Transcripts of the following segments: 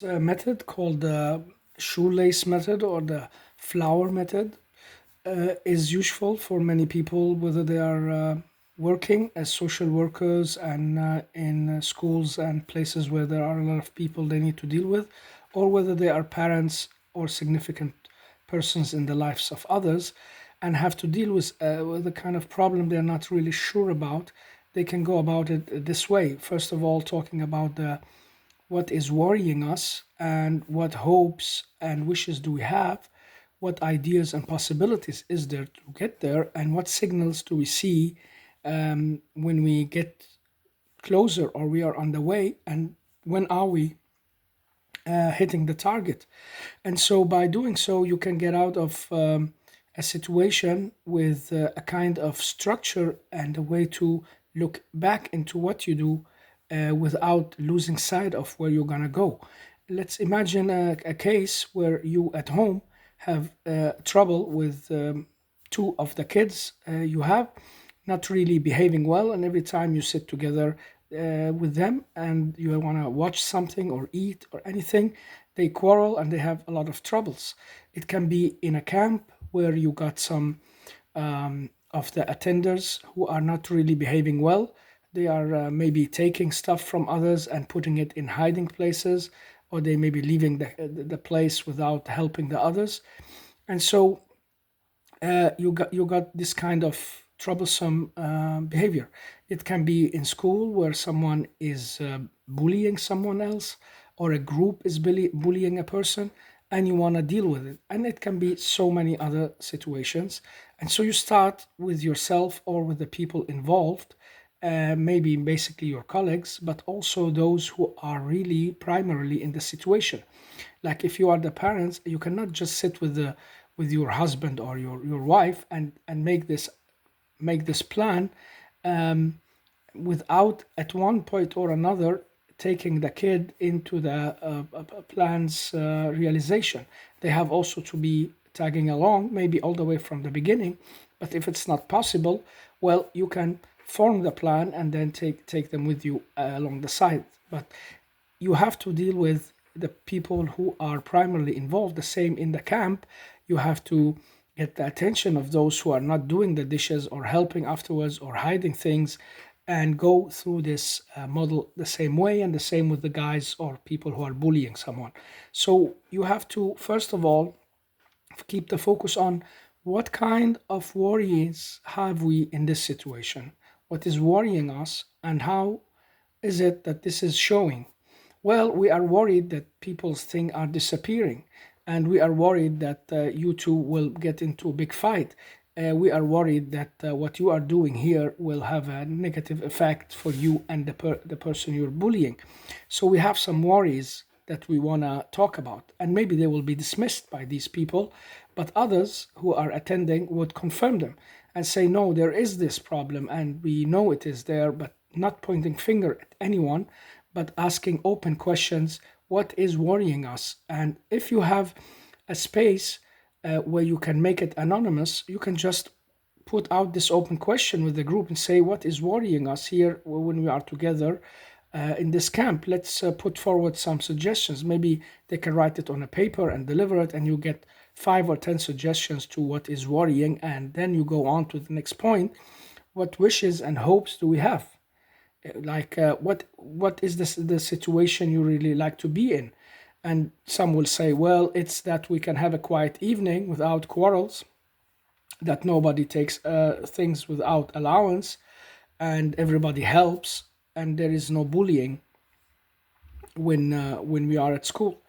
A method called the shoelace method or the flower method is useful for many people, whether they are working as social workers and in schools and places where there are a lot of people they need to deal with, or whether they are parents or significant persons in the lives of others and have to deal with a kind of problem they're not really sure about. They can go about it this way. First of all, talking about the what is worrying us and what hopes and wishes do we have, what ideas and possibilities is there to get there, and what signals do we see when we get closer or we are on the way, and when are we hitting the target. And so by doing so, you can get out of a situation with a kind of structure and a way to look back into what you do without losing sight of where you're going to go. Let's imagine a case where you at home have trouble with two of the kids you have not really behaving well, and every time you sit together with them and you want to watch something or eat or anything, they quarrel and they have a lot of troubles. It can be in a camp where you got some of the attenders who are not really behaving well. They are maybe taking stuff from others and putting it in hiding places, or they may be leaving the place without helping the others. And so you got this kind of troublesome behavior. It can be in school where someone is bullying someone else, or a group is bullying a person, and you want to deal with it. And it can be so many other situations. And so you start with yourself or with the people involved, maybe basically your colleagues, but also those who are really primarily in the situation. Like if you are the parents, you cannot just sit with your husband or your wife and make this plan without at one point or another taking the kid into the plan's realization. They have also to be tagging along, maybe all the way from the beginning. But if it's not possible, well, you can form the plan and then take them with you along the side. But you have to deal with the people who are primarily involved. The same in the camp, you have to get the attention of those who are not doing the dishes or helping afterwards or hiding things, and go through this model the same way, and the same with the guys or people who are bullying someone. So you have to, first of all, keep the focus on what kind of worries have we in this situation, what is worrying us, and how is it that this is showing. Well, we are worried that people's things are disappearing, and we are worried that you two will get into a big fight. We are worried that what you are doing here will have a negative effect for you and the person you're bullying. So we have some worries that we want to talk about, and maybe they will be dismissed by these people, but others who are attending would confirm them and say, no, there is this problem, and we know it is there, but not pointing finger at anyone, but asking open questions. What is worrying us? And if you have a space where you can make it anonymous, you can just put out this open question with the group and say, what is worrying us here when we are together in this camp? Let's put forward some suggestions. Maybe they can write it on a paper and deliver it, and you get 5 or 10 suggestions to what is worrying. And then you go on to the next point. What wishes and hopes do we have? Like what is the situation you really like to be in? And some will say, well, it's that we can have a quiet evening without quarrels, that nobody takes things without allowance, and everybody helps, and there is no bullying when we are at school.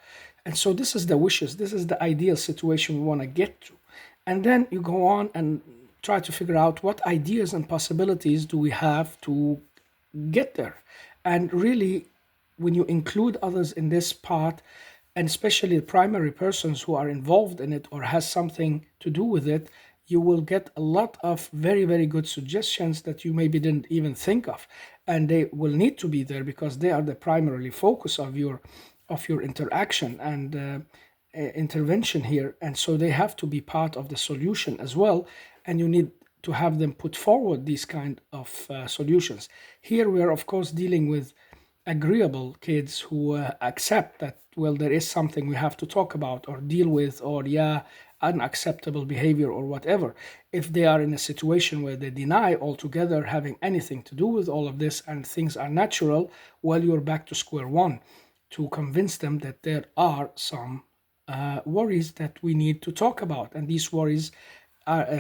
And so this is the wishes, this is the ideal situation we want to get to. And then you go on and try to figure out what ideas and possibilities do we have to get there. And really, when you include others in this part, and especially the primary persons who are involved in it or has something to do with it, you will get a lot of very, very good suggestions that you maybe didn't even think of. And they will need to be there because they are the primarily focus of your interaction and intervention here. And so they have to be part of the solution as well. And you need to have them put forward these kind of solutions. Here we are, of course, dealing with agreeable kids who accept that, well, there is something we have to talk about or deal with, or yeah, unacceptable behavior or whatever. If they are in a situation where they deny altogether having anything to do with all of this and things are natural, well, you're back to square one to convince them that there are some worries that we need to talk about, and these worries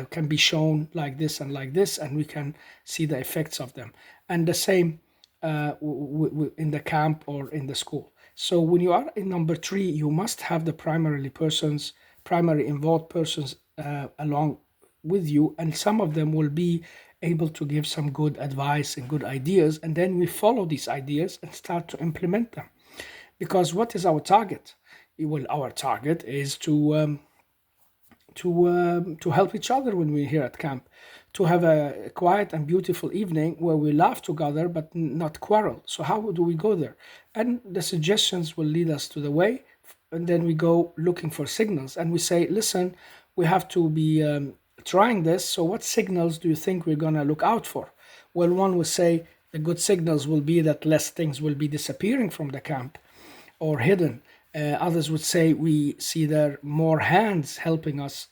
can be shown like this, and we can see the effects of them. And the same in the camp or in the school. So when you are in number three, you must have the primary involved persons along with you, and some of them will be able to give some good advice and good ideas, and then we follow these ideas and start to implement them. Because what is our target? Well, our target is to help each other when we're here at camp, to have a quiet and beautiful evening where we laugh together but not quarrel. So how do we go there? And the suggestions will lead us to the way, and then we go looking for signals and we say, listen, we have to be trying this. So what signals do you think we're gonna look out for? Well, one will say the good signals will be that less things will be disappearing from the camp or hidden. Others would say we see there more hands helping us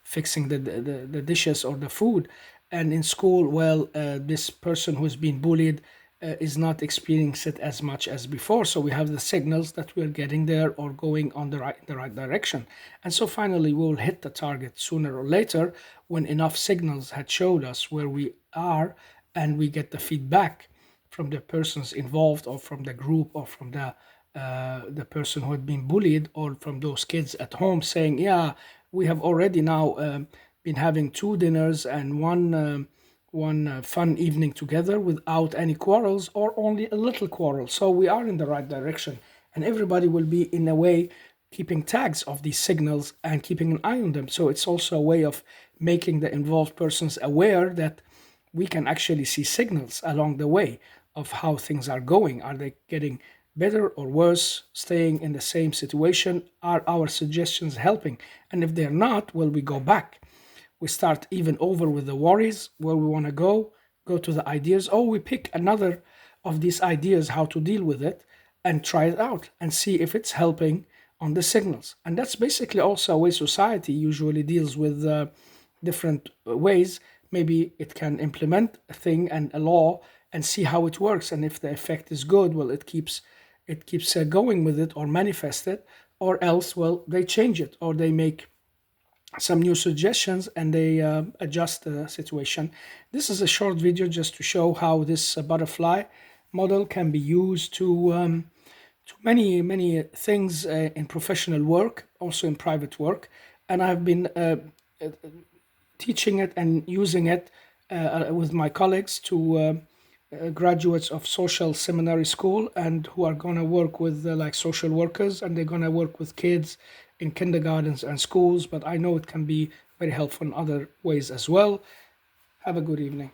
fixing the dishes or the food. And in school, well, this person who's been bullied is not experiencing it as much as before. So we have the signals that we're getting there or going on the right direction. And so finally, we will hit the target sooner or later when enough signals had showed us where we are, and we get the feedback from the persons involved or from the group or from the person who had been bullied or from those kids at home saying, yeah, we have already now been having two dinners and one fun evening together without any quarrels or only a little quarrel. So we are in the right direction, and everybody will be in a way keeping tags of these signals and keeping an eye on them. So it's also a way of making the involved persons aware that we can actually see signals along the way of how things are going. Are they getting better or worse, staying in the same situation? Are our suggestions helping? And if they're not, well, we go back. We start even over with the worries, where we want to go to the ideas. Oh, we pick another of these ideas, how to deal with it, and try it out and see if it's helping on the signals. And that's basically also a way society usually deals with different ways. Maybe it can implement a thing and a law and see how it works. And if the effect is good, well, it keeps going with it or manifest it, or else, well, they change it or they make some new suggestions and they adjust the situation. This is a short video just to show how this butterfly model can be used to many things in professional work, also in private work. And I've been teaching it and using it with my colleagues to graduates of social seminary school and who are going to work with like social workers, and they're going to work with kids in kindergartens and schools. But I know it can be very helpful in other ways as well. Have a good evening.